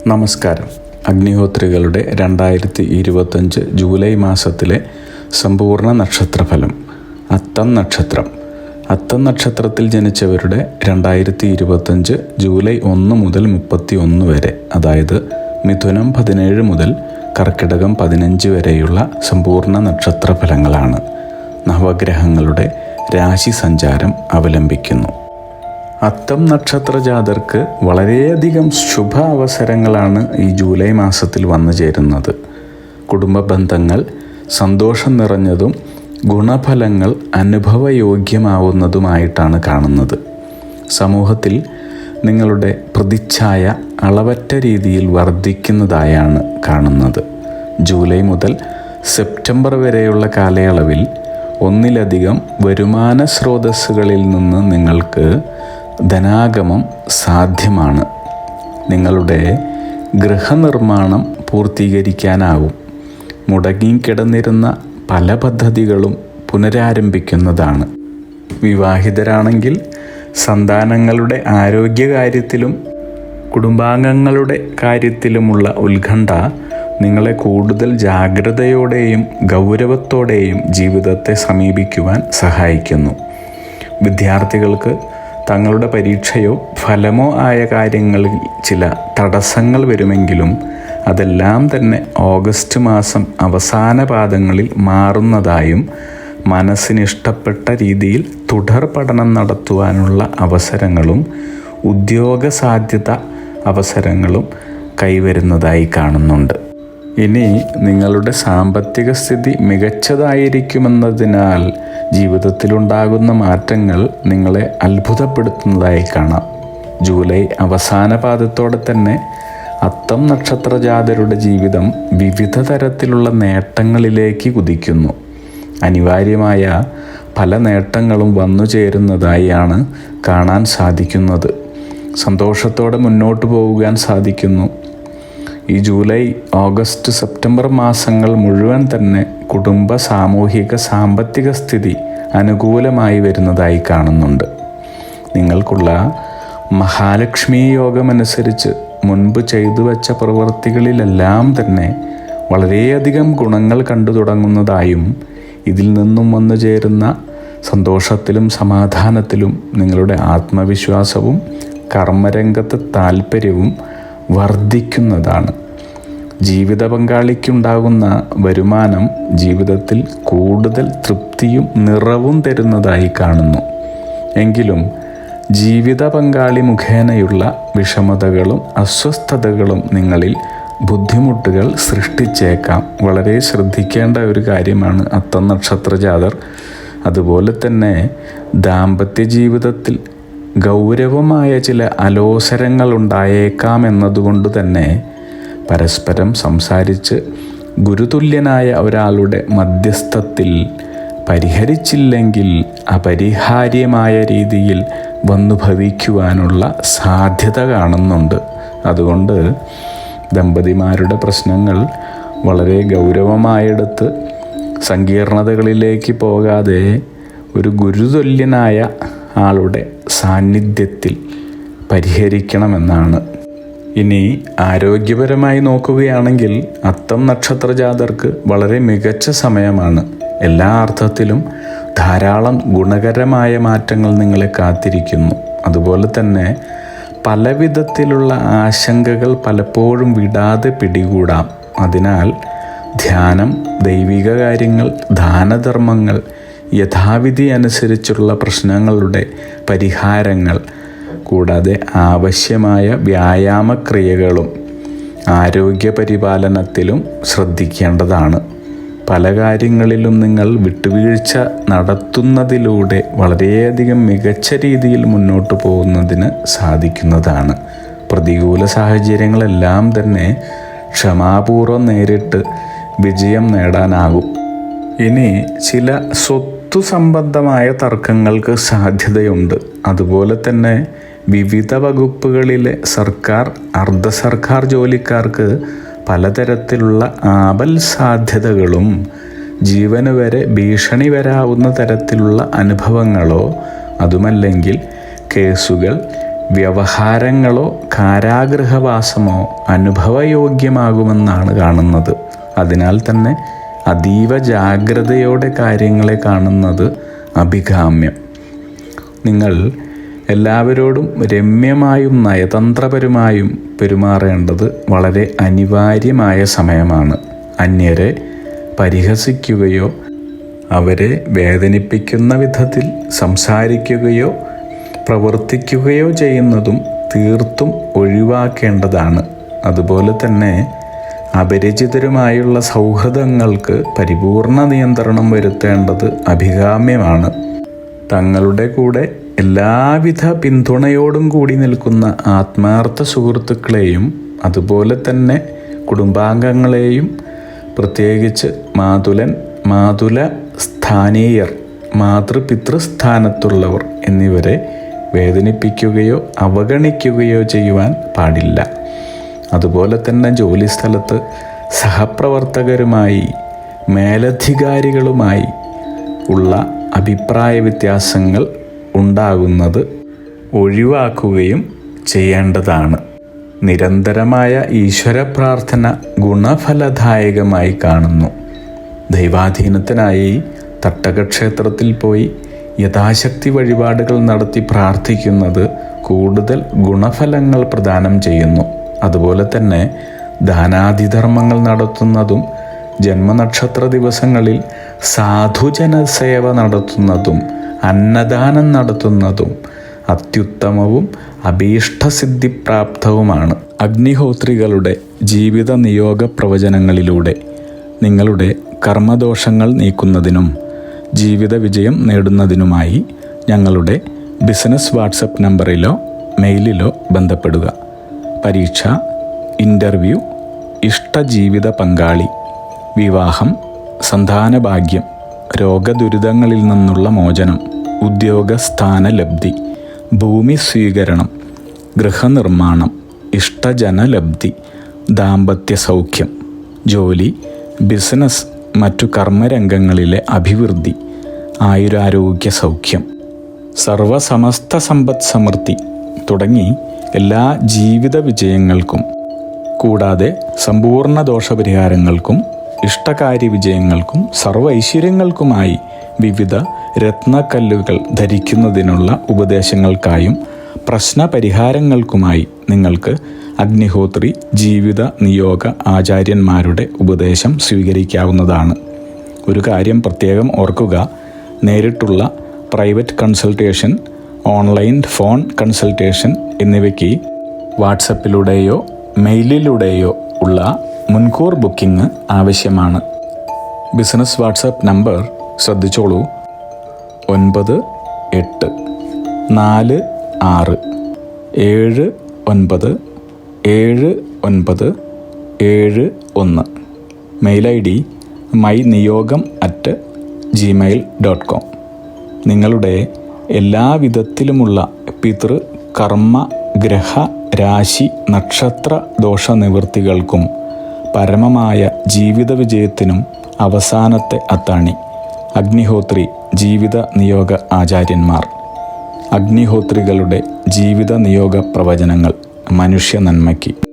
നമസ്കാരം. അഗ്നിഹോത്രികളുടെ 2025 ജൂലൈ മാസത്തിലെ സമ്പൂർണ്ണ നക്ഷത്രഫലം. അത്തം നക്ഷത്രം. അത്തം നക്ഷത്രത്തിൽ ജനിച്ചവരുടെ 2025 ജൂലൈ 1 മുതൽ 31 വരെ, അതായത് മിഥുനം 17 മുതൽ കർക്കിടകം 15 വരെയുള്ള സമ്പൂർണ്ണ നക്ഷത്രഫലങ്ങളാണ് നവഗ്രഹങ്ങളുടെ രാശി സഞ്ചാരം അവലംബിക്കുന്നു. അത്തം നക്ഷത്ര ജാതർക്ക് വളരെയധികം ശുഭ അവസരങ്ങളാണ് ഈ ജൂലൈ മാസത്തിൽ വന്നു ചേരുന്നത്. കുടുംബ ബന്ധങ്ങൾ സന്തോഷം നിറഞ്ഞതും ഗുണഫലങ്ങൾ അനുഭവയോഗ്യമാവുന്നതുമായിട്ടാണ് കാണുന്നത്. സമൂഹത്തിൽ നിങ്ങളുടെ പ്രതിച്ഛായ അളവറ്റ രീതിയിൽ വർദ്ധിക്കുന്നതായാണ് കാണുന്നത്. ജൂലൈ മുതൽ സെപ്റ്റംബർ വരെയുള്ള കാലയളവിൽ ഒന്നിലധികം വരുമാന സ്രോതസ്സുകളിൽ നിന്ന് നിങ്ങൾക്ക് ധനാഗമം സാധ്യമാണ്. നിങ്ങളുടെ ഗൃഹനിർമ്മാണം പൂർത്തീകരിക്കാനാവും. മുടങ്ങിക്കിടന്നിരുന്ന പല പദ്ധതികളും പുനരാരംഭിക്കുന്നതാണ്. വിവാഹിതരാണെങ്കിൽ സന്താനങ്ങളുടെ ആരോഗ്യകാര്യത്തിലും കുടുംബാംഗങ്ങളുടെ കാര്യത്തിലുമുള്ള ഉത്കണ്ഠ നിങ്ങളെ കൂടുതൽ ജാഗ്രതയോടെയും ഗൗരവത്തോടെയും ജീവിതത്തെ സമീപിക്കുവാൻ സഹായിക്കുന്നു. വിദ്യാർത്ഥികൾക്ക് തങ്ങളുടെ പരീക്ഷയോ ഫലമോ ആയ കാര്യങ്ങളിൽ ചില തടസ്സങ്ങൾ വരുമെങ്കിലും അതെല്ലാം തന്നെ ഓഗസ്റ്റ് മാസം അവസാന പാദങ്ങളിൽ മാറുന്നതായും മനസ്സിനിഷ്ടപ്പെട്ട രീതിയിൽ തുടർ പഠനം നടത്തുവാനുള്ള അവസരങ്ങളും ഉദ്യോഗ സാധ്യത അവസരങ്ങളും കൈവരുന്നതായി കാണുന്നുണ്ട്. ഇനി നിങ്ങളുടെ സാമ്പത്തിക സ്ഥിതി മികച്ചതായിരിക്കുമെന്നതിനാൽ ജീവിതത്തിലുണ്ടാകുന്ന മാറ്റങ്ങൾ നിങ്ങളെ അത്ഭുതപ്പെടുത്തുന്നതായി കാണാം. ജൂലൈ അവസാന പാദത്തോടെ തന്നെ അത്തം നക്ഷത്ര ജാതരുടെ ജീവിതം വിവിധ തരത്തിലുള്ള നേട്ടങ്ങളിലേക്ക് കുതിക്കുന്നു. അനിവാര്യമായ പല നേട്ടങ്ങളും വന്നു ചേരുന്നതായാണ് കാണാൻ സാധിക്കുന്നത്. സന്തോഷത്തോടെ മുന്നോട്ട് പോകാൻ സാധിക്കുന്നു. ഈ ജൂലൈ, ഓഗസ്റ്റ്, സെപ്റ്റംബർ മാസങ്ങൾ മുഴുവൻ തന്നെ കുടുംബ, സാമൂഹിക, സാമ്പത്തിക സ്ഥിതി അനുകൂലമായി വരുന്നതായി കാണുന്നുണ്ട്. നിങ്ങൾക്കുള്ള മഹാലക്ഷ്മി യോഗമനുസരിച്ച് മുൻപ് ചെയ്തു വച്ച പ്രവൃത്തികളിലെല്ലാം തന്നെ വളരെയധികം ഗുണങ്ങൾ കണ്ടു തുടങ്ങുന്നതായും ഇതിൽ നിന്നും വന്നു ചേരുന്ന സന്തോഷത്തിലും സമാധാനത്തിലും നിങ്ങളുടെ ആത്മവിശ്വാസവും കർമ്മരംഗത്ത് താല്പര്യവും വർദ്ധിക്കുന്നതാണ്. ജീവിത പങ്കാളിക്കുണ്ടാകുന്ന വരുമാനം ജീവിതത്തിൽ കൂടുതൽ തൃപ്തിയും നിറവും തരുന്നതായി കാണുന്നു. എങ്കിലും ജീവിത പങ്കാളി മുഖേനയുള്ള വിഷമതകളും അസ്വസ്ഥതകളും നിങ്ങളിൽ ബുദ്ധിമുട്ടുകൾ സൃഷ്ടിച്ചേക്കാം. വളരെ ശ്രദ്ധിക്കേണ്ട ഒരു കാര്യമാണ് അത്തം നക്ഷത്ര ജാതർ. അതുപോലെ തന്നെ ദാമ്പത്യ ജീവിതത്തിൽ ഗൗരവമായ ചില അലോസരങ്ങൾ ഉണ്ടായേക്കാം എന്നതുകൊണ്ട് തന്നെ പരസ്പരം സംസാരിച്ച് ഗുരുതുല്യനായ ഒരാളുടെ മധ്യസ്ഥത്തിൽ പരിഹരിച്ചില്ലെങ്കിൽ അപരിഹാര്യമായ രീതിയിൽ വന്നു ഭവിക്കുവാനുള്ള സാധ്യത കാണുന്നുണ്ട്. അതുകൊണ്ട് ദമ്പതിമാരുടെ പ്രശ്നങ്ങൾ വളരെ ഗൗരവമായെടുത്ത് സങ്കീർണതകളിലേക്ക് പോകാതെ ഒരു ഗുരുതുല്യനായ ആളുടെ സാന്നിധ്യത്തിൽ പരിഹരിക്കണമെന്നാണ്. ഇനി ആരോഗ്യപരമായി നോക്കുകയാണെങ്കിൽ അത്തം നക്ഷത്ര ജാതർക്ക് വളരെ മികച്ച സമയമാണ്. എല്ലാ അർത്ഥത്തിലും ധാരാളം ഗുണകരമായ മാറ്റങ്ങൾ നിങ്ങളെ കാത്തിരിക്കുന്നു. അതുപോലെ തന്നെ പല വിധത്തിലുള്ള ആശങ്കകൾ പലപ്പോഴും വിടാതെ പിടികൂടാം. അതിനാൽ ധ്യാനം, ദൈവിക കാര്യങ്ങൾ, ദാനധർമ്മങ്ങൾ, യഥാവിധി അനുസരിച്ചുള്ള പ്രശ്നങ്ങളുടെ പരിഹാരങ്ങൾ, കൂടാതെ ആവശ്യമായ വ്യായാമക്രിയകളും ആരോഗ്യ പരിപാലനത്തിലും ശ്രദ്ധിക്കേണ്ടതാണ്. പല കാര്യങ്ങളിലും നിങ്ങൾ വിട്ടുവീഴ്ച നടത്തുന്നതിലൂടെ വളരെയധികം മികച്ച രീതിയിൽ മുന്നോട്ട് പോകുന്നതിന് സാധിക്കുന്നതാണ്. പ്രതികൂല സാഹചര്യങ്ങളെല്ലാം തന്നെ ക്ഷമാപൂർവം നേരിട്ട് വിജയം നേടാനാകും. ഇനി ചില സ്വത്തു സംബന്ധമായ തർക്കങ്ങൾക്ക് സാധ്യതയുണ്ട്. അതുപോലെ തന്നെ വിവിധ വകുപ്പുകളിലെ സർക്കാർ, അർദ്ധ സർക്കാർ ജോലിക്കാർക്ക് പലതരത്തിലുള്ള ആപൽ സാധ്യതകളും ജീവന് വരെ ഭീഷണി വരാവുന്ന തരത്തിലുള്ള അനുഭവങ്ങളോ അതുമല്ലെങ്കിൽ കേസുകൾ, വ്യവഹാരങ്ങളോ കാരാഗൃഹവാസമോ അനുഭവയോഗ്യമാകുമെന്നാണ് കാണുന്നത്. അതിനാൽ തന്നെ അതീവ ജാഗ്രതയോടെ കാര്യങ്ങളെ കാണുന്നത് അഭികാമ്യം. നിങ്ങൾ എല്ലാവരോടും രമ്യമായും നയതന്ത്രപരമായും പെരുമാറേണ്ടത് വളരെ അനിവാര്യമായ സമയമാണ്. അന്യരെ പരിഹസിക്കുകയോ അവരെ വേദനിപ്പിക്കുന്ന വിധത്തിൽ സംസാരിക്കുകയോ പ്രവർത്തിക്കുകയോ ചെയ്യുന്നതും തീർത്തും ഒഴിവാക്കേണ്ടതാണ്. അതുപോലെ തന്നെ അപരിചിതരുമായുള്ള സൗഹൃദങ്ങൾക്ക് പരിപൂർണ നിയന്ത്രണം വരുത്തേണ്ടത് അഭികാമ്യമാണ്. തങ്ങളുടെ കൂടെ എല്ലാവിധ പിന്തുണയോടും കൂടി നിൽക്കുന്ന ആത്മാർത്ഥ സുഹൃത്തുക്കളെയും അതുപോലെ തന്നെ കുടുംബാംഗങ്ങളെയും, പ്രത്യേകിച്ച് മാതുല സ്ഥാനീയർ, മാതൃപിതൃസ്ഥാനത്തുള്ളവർ എന്നിവരെ വേദനിപ്പിക്കുകയോ അവഗണിക്കുകയോ ചെയ്യുവാൻ പാടില്ല. അതുപോലെ തന്നെ ജോലിസ്ഥലത്ത് സഹപ്രവർത്തകരുമായി, മേലധികാരികളുമായി ഉള്ള അഭിപ്രായ വ്യത്യാസങ്ങൾ ഉണ്ടാകുന്നത് ഒഴിവാക്കുകയും ചെയ്യേണ്ടതാണ്. നിരന്തരമായ ഈശ്വര പ്രാർത്ഥന ഗുണഫലദായകമായി കാണുന്നു. ദൈവാധീനത്തിനായി തട്ടകക്ഷേത്രത്തിൽ പോയി യഥാശക്തി വഴിപാടുകൾ നടത്തി പ്രാർത്ഥിക്കുന്നത് കൂടുതൽ ഗുണഫലങ്ങൾ പ്രദാനം ചെയ്യുന്നു. അതുപോലെ തന്നെ ദാനാദിധർമ്മങ്ങൾ നടത്തുന്നതും ജന്മനക്ഷത്ര ദിവസങ്ങളിൽ സാധുജന സേവ നടത്തുന്നതും അന്നദാനം നടത്തുന്നതും അത്യുത്തമവും അഭീഷ്ടസിദ്ധിപ്രാപ്തവുമാണ്. അഗ്നിഹോത്രികളുടെ ജീവിത നിയോഗ പ്രവചനങ്ങളിലൂടെ നിങ്ങളുടെ കർമ്മദോഷങ്ങൾ നീക്കുന്നതിനും ജീവിത വിജയം നേടുന്നതിനുമായി ഞങ്ങളുടെ ബിസിനസ് വാട്സപ്പ് നമ്പറിലോ മെയിലിലോ ബന്ധപ്പെടുക. പരീക്ഷ, ഇൻ്റർവ്യൂ, ഇഷ്ടജീവിത പങ്കാളി, വിവാഹം, സന്താനഭാഗ്യം, രോഗദുരിതങ്ങളിൽ നിന്നുള്ള മോചനം, ഉദ്യോഗസ്ഥാന ലബ്ധി, ഭൂമി സ്വീകരണം, ഗൃഹനിർമ്മാണം, ഇഷ്ടജനലബ്ധി, ദാമ്പത്യ സൗഖ്യം, ജോലി, ബിസിനസ്, മറ്റു കർമ്മരംഗങ്ങളിലെ അഭിവൃദ്ധി, ആയുരാരോഗ്യ സൗഖ്യം, സർവസമസ്ത സമ്പദ് സമൃദ്ധി തുടങ്ങി എല്ലാ ജീവിത വിജയങ്ങൾക്കും കൂടാതെ സമ്പൂർണ്ണ ദോഷപരിഹാരങ്ങൾക്കും ഇഷ്ടകാര്യ വിജയങ്ങൾക്കും സർവ്വ ഐശ്വര്യങ്ങൾക്കുമായി വിവിധ രത്നക്കല്ലുകൾ ധരിക്കുന്നതിനുള്ള ഉപദേശങ്ങൾക്കായും പ്രശ്നപരിഹാരങ്ങൾക്കുമായി നിങ്ങൾക്ക് അഗ്നിഹോത്രി ജീവിത നിയോഗ ആചാര്യന്മാരുടെ ഉപദേശം സ്വീകരിക്കാവുന്നതാണ്. ഒരു കാര്യം പ്രത്യേകം ഓർക്കുക, നേരിട്ടുള്ള private consultation, online phone consultation എന്നിവയ്ക്ക് വാട്സപ്പിലൂടെയോ മെയിലിലൂടെയോ ഉള്ള മുൻകൂർ ബുക്കിംഗ് ആവശ്യമാണ്. ബിസിനസ് വാട്സപ്പ് നമ്പർ ശ്രദ്ധിച്ചോളൂ: 9846797971. Mail ID myniyogam@gmail.com. നിങ്ങളുടെ എല്ലാ വിധത്തിലുമുള്ള പിതൃ, കർമ്മ, ഗ്രഹ, രാശി, നക്ഷത്ര ദോഷനിവൃത്തികൾക്കും പരമമായ ജീവിത വിജയത്തിനും അവസാനത്തെ അത്താണി അഗ്നിഹോത്രി ജീവിത നിയോഗ ആചാര്യന്മാർ. അഗ്നിഹോത്രികളുടെ ജീവിത നിയോഗ പ്രവചനങ്ങൾ മനുഷ്യ നന്മയ്ക്ക്.